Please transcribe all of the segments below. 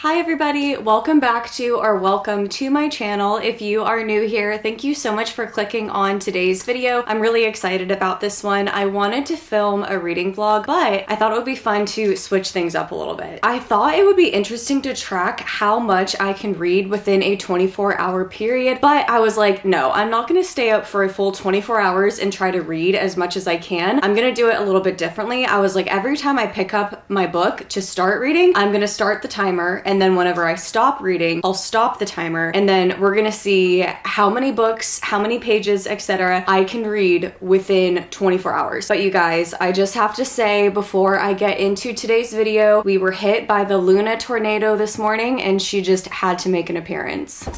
Hi everybody, welcome to my channel. If you are new here, thank you so much for clicking on today's video. I'm really excited about this one. I wanted to film a reading vlog, but I thought it would be fun to switch things up a little bit. I thought it would be interesting to track how much I can read within a 24-hour period, but I was like, no, I'm not gonna stay up for a full 24 hours and try to read as much as I can. I'm gonna do it a little bit differently. I was like, every time I pick up my book to start reading, I'm gonna start the timer, and then whenever I stop reading, I'll stop the timer, and then we're gonna see how many books, how many pages, etc. I can read within 24 hours. But you guys, I just have to say before I get into today's video, we were hit by the Luna tornado this morning, and she just had to make an appearance.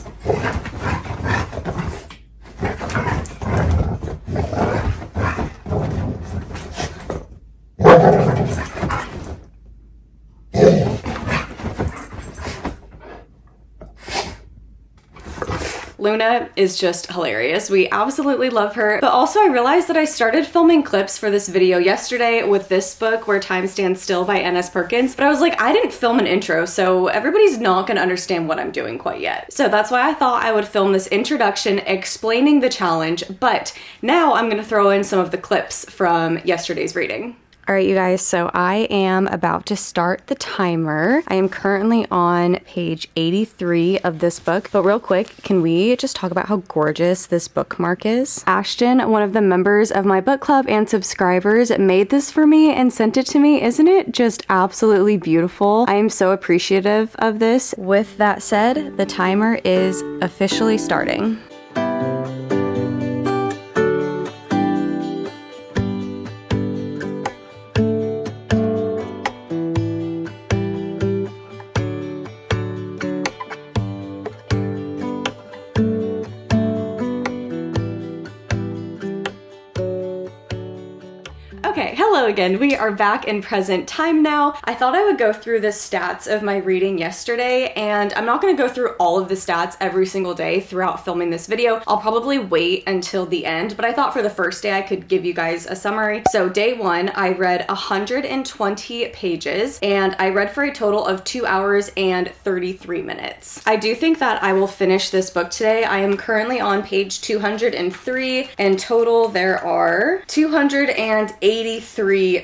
Luna is just hilarious. We absolutely love her. But also I realized that I started filming clips for this video yesterday with this book, Where Time Stands Still by N.S. Perkins. But I was like, I didn't film an intro, so everybody's not gonna understand what I'm doing quite yet. So that's why I thought I would film this introduction explaining the challenge, but now I'm gonna throw in some of the clips from yesterday's reading. All right, you guys, so I am about to start the timer. I am currently on page 83 of this book, but real quick, can we just talk about how gorgeous this bookmark is? Ashton, one of the members of my book club and subscribers, made this for me and sent it to me. Isn't it just absolutely beautiful? I am so appreciative of this. With that said, the timer is officially starting. Okay, hello again. We are back in present time now. I thought I would go through the stats of my reading yesterday, and I'm not going to go through all of the stats every single day throughout filming this video. I'll probably wait until the end, but I thought for the first day I could give you guys a summary. So day one, I read 120 pages, and I read for a total of 2 hours and 33 minutes. I do think that I will finish this book today. I am currently on page 203, and total there are 283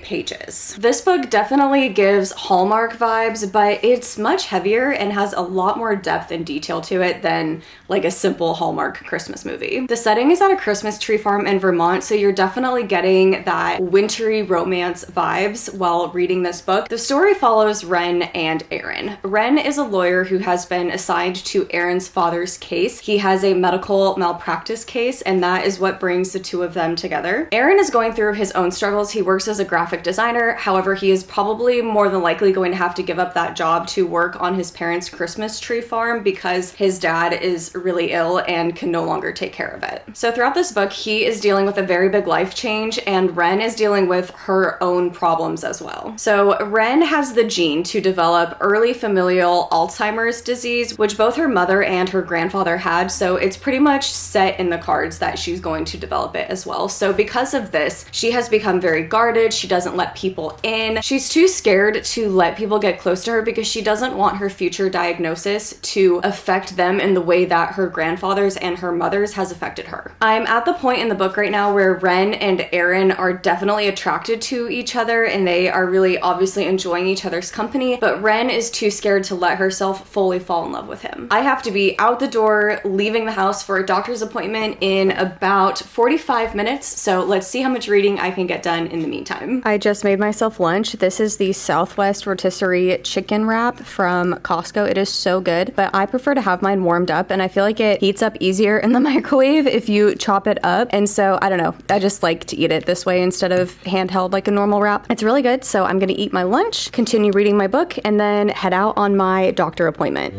pages. This book definitely gives Hallmark vibes, but it's much heavier and has a lot more depth and detail to it than like a simple Hallmark Christmas movie. The setting is at a Christmas tree farm in Vermont, so you're definitely getting that wintry romance vibes while reading this book. The story follows Wren and Aaron. Wren is a lawyer who has been assigned to Aaron's father's case. He has a medical malpractice case, and that is what brings the two of them together. Aaron is going through his own struggles. He works as a graphic designer. However, he is probably more than likely going to have to give up that job to work on his parents' Christmas tree farm because his dad is really ill and can no longer take care of it. So throughout this book, he is dealing with a very big life change, and Wren is dealing with her own problems as well. So Wren has the gene to develop early familial Alzheimer's disease, which both her mother and her grandfather had, so it's pretty much set in the cards that she's going to develop it as well. So because of this, she has become very guarded. She doesn't let people in. She's too scared to let people get close to her because she doesn't want her future diagnosis to affect them in the way that her grandfather's and her mother's has affected her. I'm at the point in the book right now where Wren and Aaron are definitely attracted to each other, and they are really obviously enjoying each other's company, but Wren is too scared to let herself fully fall in love with him. I have to be out the door, leaving the house for a doctor's appointment in about 45 minutes, so let's see how much reading I can get done in the meantime. I just made myself lunch. This is the Southwest rotisserie chicken wrap from Costco. It is so good, but I prefer to have mine warmed up, and I feel like it heats up easier in the microwave if you chop it up. And so I don't know, I just like to eat it this way instead of handheld like a normal wrap. It's really good. So I'm gonna eat my lunch, continue reading my book, and then head out on my doctor appointment.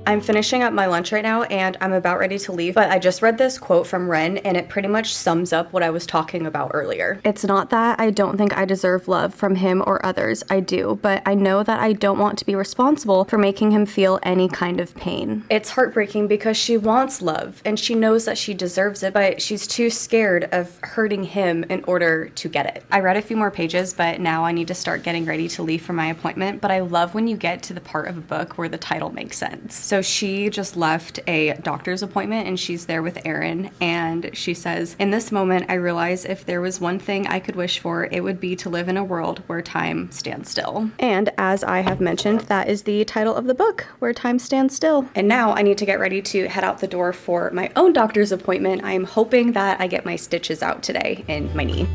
I'm finishing up my lunch right now and I'm about ready to leave, but I just read this quote from Ren and it pretty much sums up what I was talking about earlier. It's not that I don't think I deserve love from him or others, I do, but I know that I don't want to be responsible for making him feel any kind of pain. It's heartbreaking because she wants love and she knows that she deserves it, but she's too scared of hurting him in order to get it. I read a few more pages, but now I need to start getting ready to leave for my appointment, but I love when you get to the part of a book where the title makes sense. So she just left a doctor's appointment and she's there with Erin, and she says, "In this moment, I realize if there was one thing I could wish for, it would be to live in a world where time stands still." And as I have mentioned, that is the title of the book, Where Time Stands Still. And now I need to get ready to head out the door for my own doctor's appointment. I'm hoping that I get my stitches out today in my knee.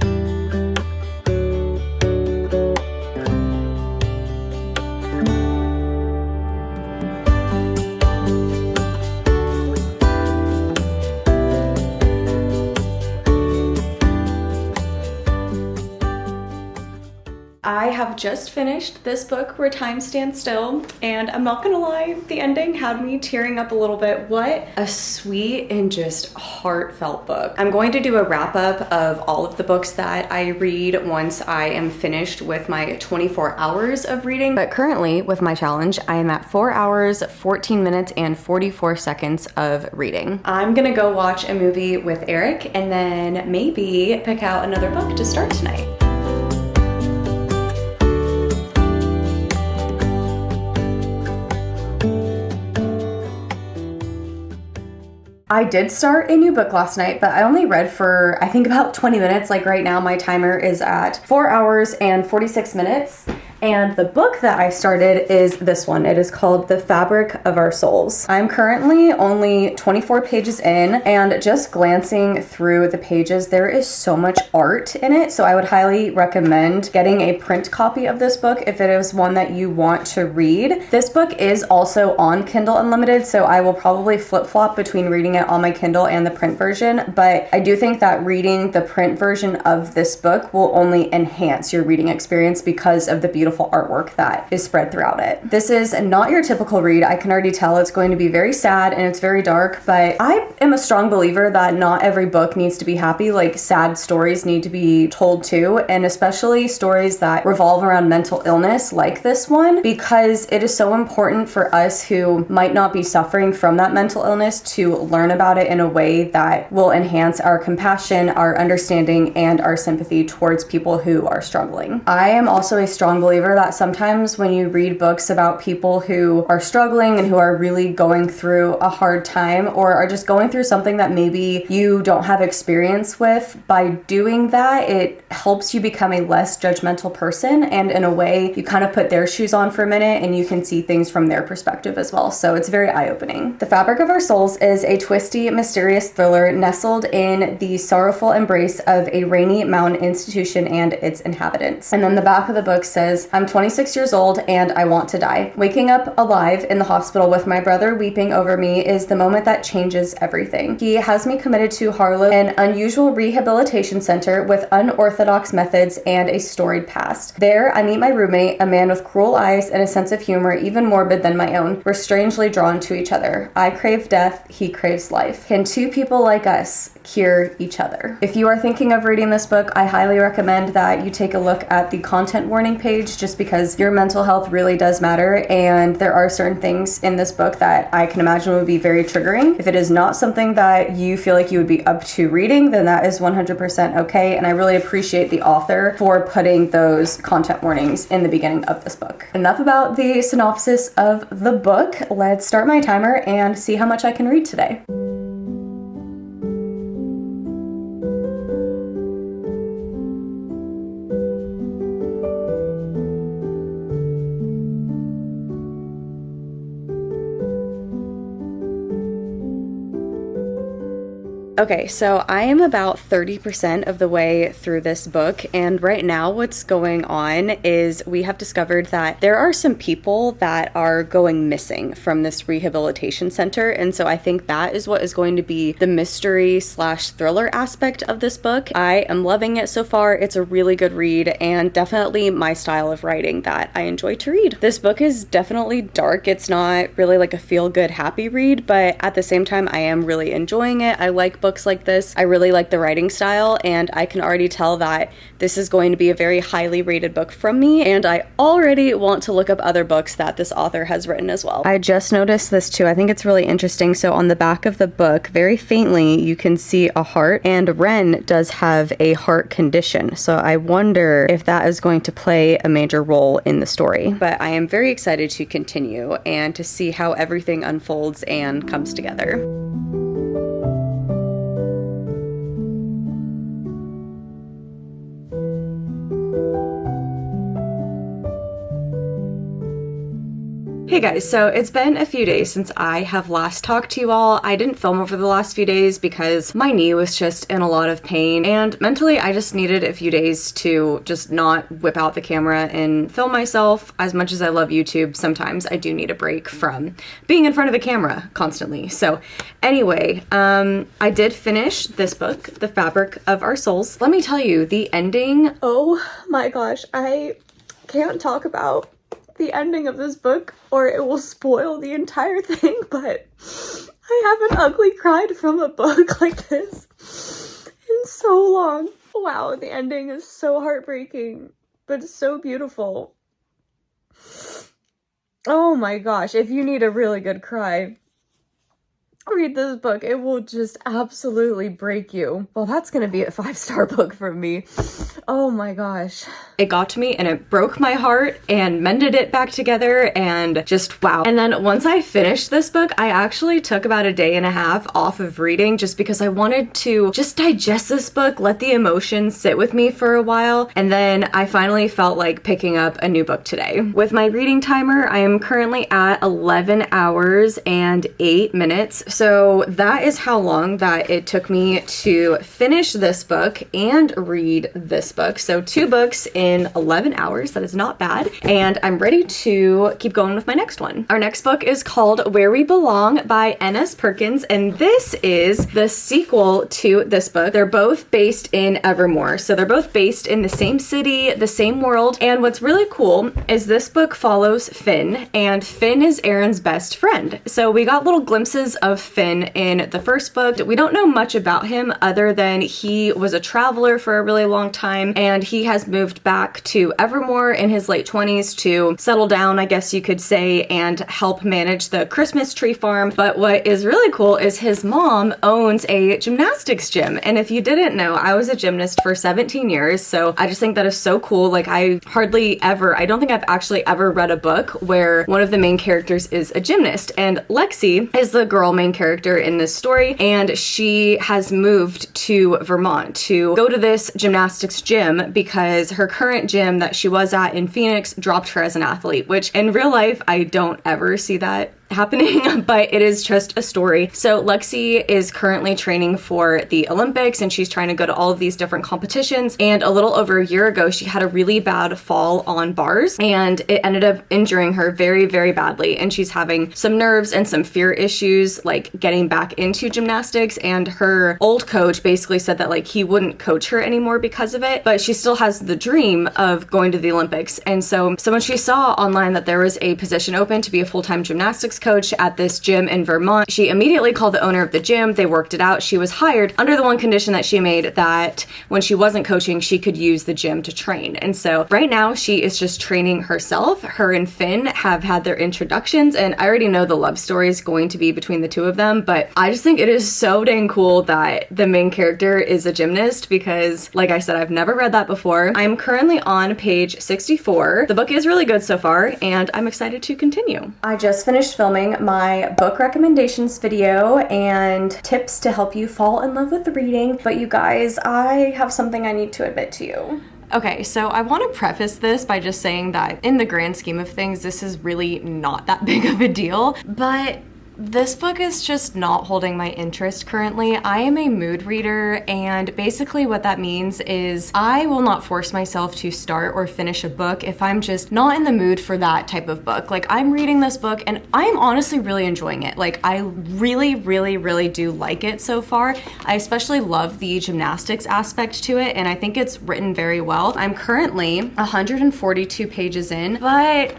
I have just finished this book, Where Time Stands Still, and I'm not gonna lie, the ending had me tearing up a little bit. What a sweet and just heartfelt book. I'm going to do a wrap up of all of the books that I read once I am finished with my 24 hours of reading, but currently with my challenge, I am at 4 hours, 14 minutes, and 44 seconds of reading. I'm gonna go watch a movie with Eric and then maybe pick out another book to start tonight. I did start a new book last night, but I only read for, I think, about 20 minutes. Like right now, my timer is at 4 hours and 46 minutes. And the book that I started is this one. It is called The Fabric of Our Souls. I'm currently only 24 pages in, and just glancing through the pages, there is so much art in it. So I would highly recommend getting a print copy of this book if it is one that you want to read. This book is also on Kindle Unlimited, so I will probably flip-flop between reading it on my Kindle and the print version, but I do think that reading the print version of this book will only enhance your reading experience because of the beautiful artwork that is spread throughout it. This is not your typical read. I can already tell it's going to be very sad and it's very dark, but I am a strong believer that not every book needs to be happy. Like, sad stories need to be told too, and especially stories that revolve around mental illness like this one, because it is so important for us who might not be suffering from that mental illness to learn about it in a way that will enhance our compassion, our understanding, and our sympathy towards people who are struggling. I am also a strong believer that sometimes when you read books about people who are struggling and who are really going through a hard time or are just going through something that maybe you don't have experience with, by doing that, it helps you become a less judgmental person, and in a way, you kind of put their shoes on for a minute and you can see things from their perspective as well. So it's very eye-opening. The Fabric of Our Souls is a twisty, mysterious thriller nestled in the sorrowful embrace of a rainy mountain institution and its inhabitants. And then the back of the book says, "I'm 26 years old and I want to die. Waking up alive in the hospital with my brother weeping over me is the moment that changes everything. He has me committed to Harlow, an unusual rehabilitation center with unorthodox methods and a storied past. There, I meet my roommate, a man with cruel eyes and a sense of humor even morbid than my own. We're strangely drawn to each other. I crave death, he craves life. Can two people like us cure each other?" If you are thinking of reading this book, I highly recommend that you take a look at the content warning page, just because your mental health really does matter, and there are certain things in this book that I can imagine would be very triggering. If it is not something that you feel like you would be up to reading, then that is 100% okay, and I really appreciate the author for putting those content warnings in the beginning of this book. Enough about the synopsis of the book. Let's start my timer and see how much I can read today. Okay, so I am about 30% of the way through this book, and right now what's going on is we have discovered that there are some people that are going missing from this rehabilitation center, and so I think that is what is going to be the mystery slash thriller aspect of this book. I am loving it so far. It's a really good read and definitely my style of writing that I enjoy to read. This book is definitely dark. It's not really like a feel-good happy read, but at the same time I am really enjoying it. I like books like this. I really like the writing style, and I can already tell that this is going to be a very highly rated book from me, and I already want to look up other books that this author has written as well. I just noticed this too. I think it's really interesting. So on the back of the book, very faintly, you can see a heart, and Ren does have a heart condition. So I wonder if that is going to play a major role in the story. But I am very excited to continue and to see how everything unfolds and comes together. Hey guys, so it's been a few days since I have last talked to you all. I didn't film over the last few days because my knee was just in a lot of pain, and mentally I just needed a few days to just not whip out the camera and film myself. As much as I love YouTube, sometimes I do need a break from being in front of a camera constantly. So anyway, I did finish this book, The Fabric of Our Souls. Let me tell you, the ending, oh my gosh, I can't talk about the ending of this book or it will spoil the entire thing, but I haven't ugly cried from a book like this in so long. Wow, the ending is so heartbreaking, but so beautiful. Oh my gosh, if you need a really good cry, read this book. It will just absolutely break you. Well, that's gonna be a 5-star book from me. Oh my gosh. It got to me and it broke my heart and mended it back together, and just wow. And then once I finished this book, I actually took about a day and a half off of reading just because I wanted to just digest this book, let the emotions sit with me for a while, and then I finally felt like picking up a new book today. With my reading timer, I am currently at 11 hours and 8 minutes. So that is how long that it took me to finish this book and read this book. So 2 books in 11 hours. That is not bad. And I'm ready to keep going with my next one. Our next book is called Where We Belong by N.S. Perkins, and this is the sequel to this book. They're both based in Evermore. So they're both based in the same city, the same world. And what's really cool is this book follows Finn, and Finn is Aaron's best friend. So we got little glimpses of Finn in the first book. We don't know much about him other than he was a traveler for a really long time, and he has moved back to Evermore in his late 20s to settle down, I guess you could say, and help manage the Christmas tree farm. But what is really cool is his mom owns a gymnastics gym, and if you didn't know, I was a gymnast for 17 years, so I just think that is so cool. Like, I don't think I've actually ever read a book where one of the main characters is a gymnast, and Lexi is the girl main character in this story, and she has moved to Vermont to go to this gymnastics gym because her current gym that she was at in Phoenix dropped her as an athlete, which in real life I don't ever see that happening, but it is just a story. So Lexi is currently training for the Olympics, and she's trying to go to all of these different competitions, and a little over a year ago she had a really bad fall on bars, and it ended up injuring her very, very badly, and she's having some nerves and some fear issues like getting back into gymnastics, and her old coach basically said that like he wouldn't coach her anymore because of it, but she still has the dream of going to the Olympics. And so when she saw online that there was a position open to be a full-time gymnastics coach at this gym in Vermont, she immediately called the owner of the gym. They worked it out. She was hired under the one condition that she made, that when she wasn't coaching, she could use the gym to train. And so right now she is just training herself. Her and Finn have had their introductions, and I already know the love story is going to be between the two of them, but I just think it is so dang cool that the main character is a gymnast because, like I said, I've never read that before. I'm currently on page 64. The book is really good so far, and I'm excited to continue. I just finished filming my book recommendations video and tips to help you fall in love with reading, but you guys, I have something I need to admit to you. Okay, so I want to preface this by just saying that in the grand scheme of things, this is really not that big of a deal, but this book is just not holding my interest currently. I am a mood reader, and basically what that means is I will not force myself to start or finish a book if I'm just not in the mood for that type of book. Like, I'm reading this book and I'm honestly really enjoying it. Like, I really do like it so far. I especially love the gymnastics aspect to it, and I think it's written very well. I'm currently 142 pages in, but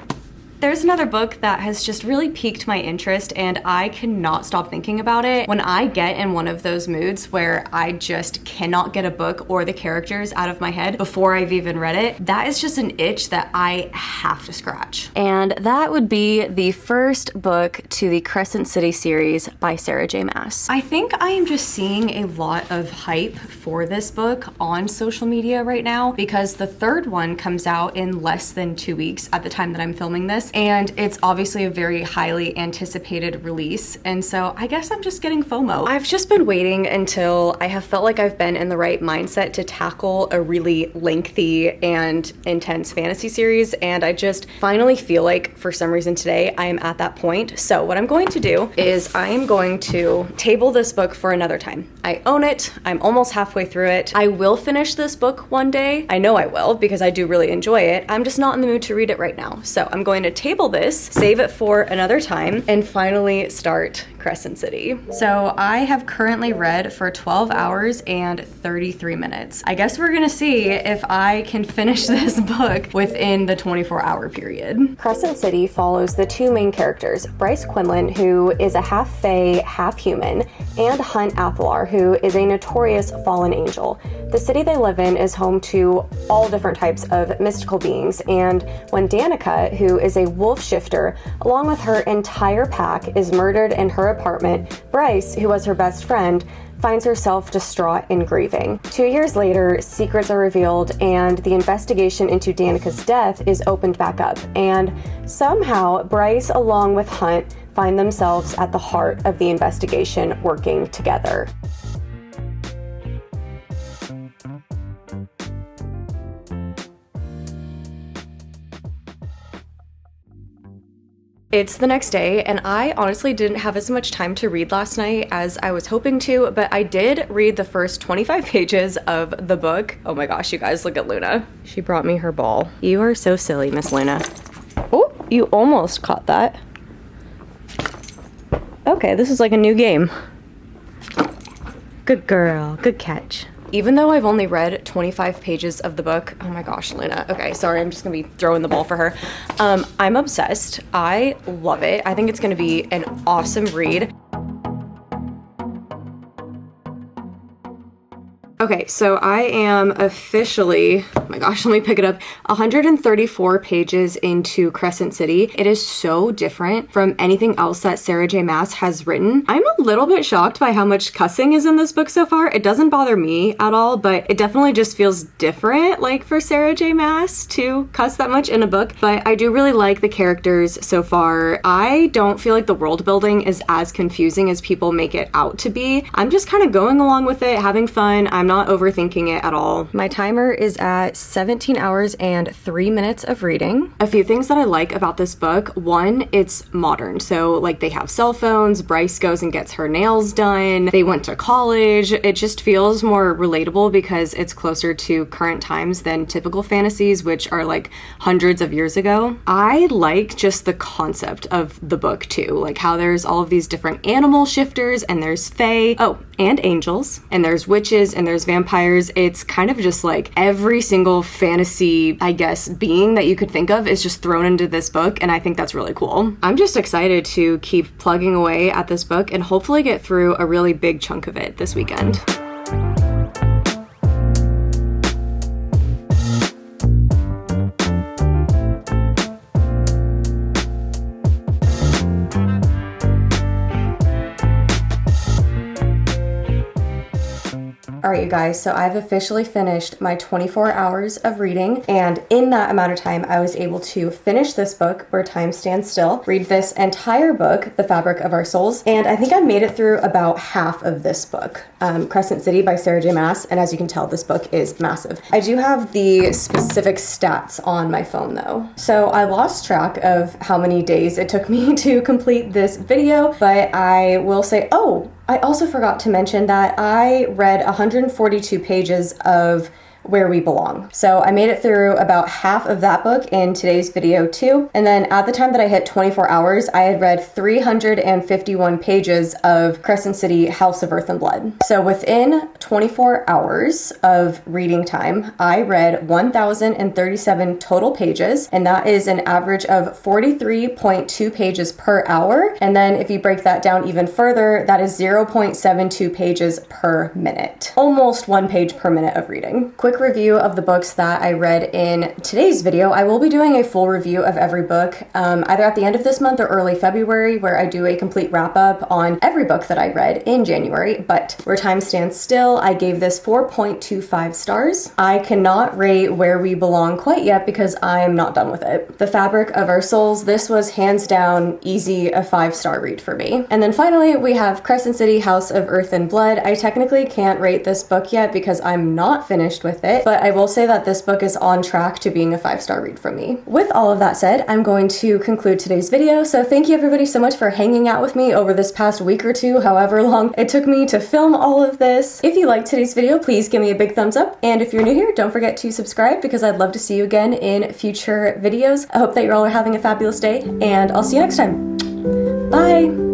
there's another book that has just really piqued my interest, and I cannot stop thinking about it. When I get in one of those moods where I just cannot get a book or the characters out of my head before I've even read it, that is just an itch that I have to scratch. And that would be the first book to the Crescent City series by Sarah J. Maas. I think I am just seeing a lot of hype for this book on social media right now, because the third one comes out in less than 2 weeks at the time that I'm filming this. And it's obviously a very highly anticipated release, and so I guess I'm just getting FOMO. I've just been waiting until I have felt like I've been in the right mindset to tackle a really lengthy and intense fantasy series, and I just finally feel like for some reason today I am at that point. So what I'm going to do is I am going to table this book for another time. I own it. I'm almost halfway through it. I will finish this book one day. I know I will, because I do really enjoy it. I'm just not in the mood to read it right now. So I'm going to table this, save it for another time, and finally start Crescent City. So I have currently read for 12 hours and 33 minutes. I guess we're gonna see if I can finish this book within the 24-hour period. Crescent City follows the two main characters, Bryce Quinlan, who is a half-fae, half-human, and Hunt Athalar, who is a notorious fallen angel. The city they live in is home to all different types of mystical beings, and when Danica, who is a wolf shifter, along with her entire pack, is murdered in her apartment, Bryce, who was her best friend, finds herself distraught and grieving. 2 years later, secrets are revealed, and the investigation into Danica's death is opened back up, and somehow Bryce, along with Hunt, find themselves at the heart of the investigation, working together. It's the next day, and I honestly didn't have as much time to read last night as I was hoping to, but I did read the first 25 pages of the book. Oh my gosh, you guys, look at Luna. She brought me her ball. You are so silly, Miss Luna. Oh, you almost caught that. Okay, this is like a new game. Good girl, good catch. Even though I've only read 25 pages of the book, oh my gosh, Luna. Okay, sorry, I'm just gonna be throwing the ball for her. I'm obsessed. I love it. I think it's gonna be an awesome read. Okay, so I am officially, oh my gosh, let me pick it up, 134 pages into Crescent City. It is so different from anything else that Sarah J. Maas has written. I'm a little bit shocked by how much cussing is in this book so far. It doesn't bother me at all, but it definitely just feels different, like, for Sarah J. Maas to cuss that much in a book. But I do really like the characters so far. I don't feel like the world building is as confusing as people make it out to be. I'm just kind of going along with it, having fun. I'm not overthinking it at all. My timer is at 17 hours and 3 minutes of reading. A few things that I like about this book. One, it's modern. So like they have cell phones, Bryce goes and gets her nails done, they went to college. It just feels more relatable because it's closer to current times than typical fantasies, which are like hundreds of years ago. I like just the concept of the book too, like how there's all of these different animal shifters, and there's fae, oh, and angels, and there's witches, and there's vampires. It's kind of just like every single fantasy, I guess, being that you could think of is just thrown into this book, and I think that's really cool. I'm just excited to keep plugging away at this book and hopefully get through a really big chunk of it this weekend. Alright, you guys, so I've officially finished my 24 hours of reading, and in that amount of time, I was able to finish this book, Where Time Stands Still, read this entire book, The Fabric of Our Souls, and I think I made it through about half of this book, Crescent City by Sarah J. Maas, and as you can tell, this book is massive. I do have the specific stats on my phone though. So I lost track of how many days it took me to complete this video, but I will say, oh, I also forgot to mention that I read 142 pages of Where We Belong. So I made it through about half of that book in today's video too. And then at the time that I hit 24 hours, I had read 351 pages of Crescent City, House of Earth and Blood. So within 24 hours of reading time, I read 1,037 total pages, and that is an average of 43.2 pages per hour. And then if you break that down even further, that is 0.72 pages per minute. Almost 1 page per minute of reading. Quick review of the books that I read in today's video. I will be doing a full review of every book either at the end of this month or early February, where I do a complete wrap up on every book that I read in January. But Where Time Stands Still, I gave this 4.25 stars. I cannot rate Where We Belong quite yet because I'm not done with it. The Fabric of Our Souls, this was hands down easy a 5-star read for me. And then finally we have Crescent City, House of Earth and Blood. I technically can't rate this book yet because I'm not finished with it, but I will say that this book is on track to being a 5-star read from me. With all of that said, I'm going to conclude today's video, so thank you everybody so much for hanging out with me over this past week or two, however long it took me to film all of this. If you liked today's video, please give me a big thumbs up, and if you're new here, don't forget to subscribe because I'd love to see you again in future videos. I hope that you're all having a fabulous day, and I'll see you next time. Bye!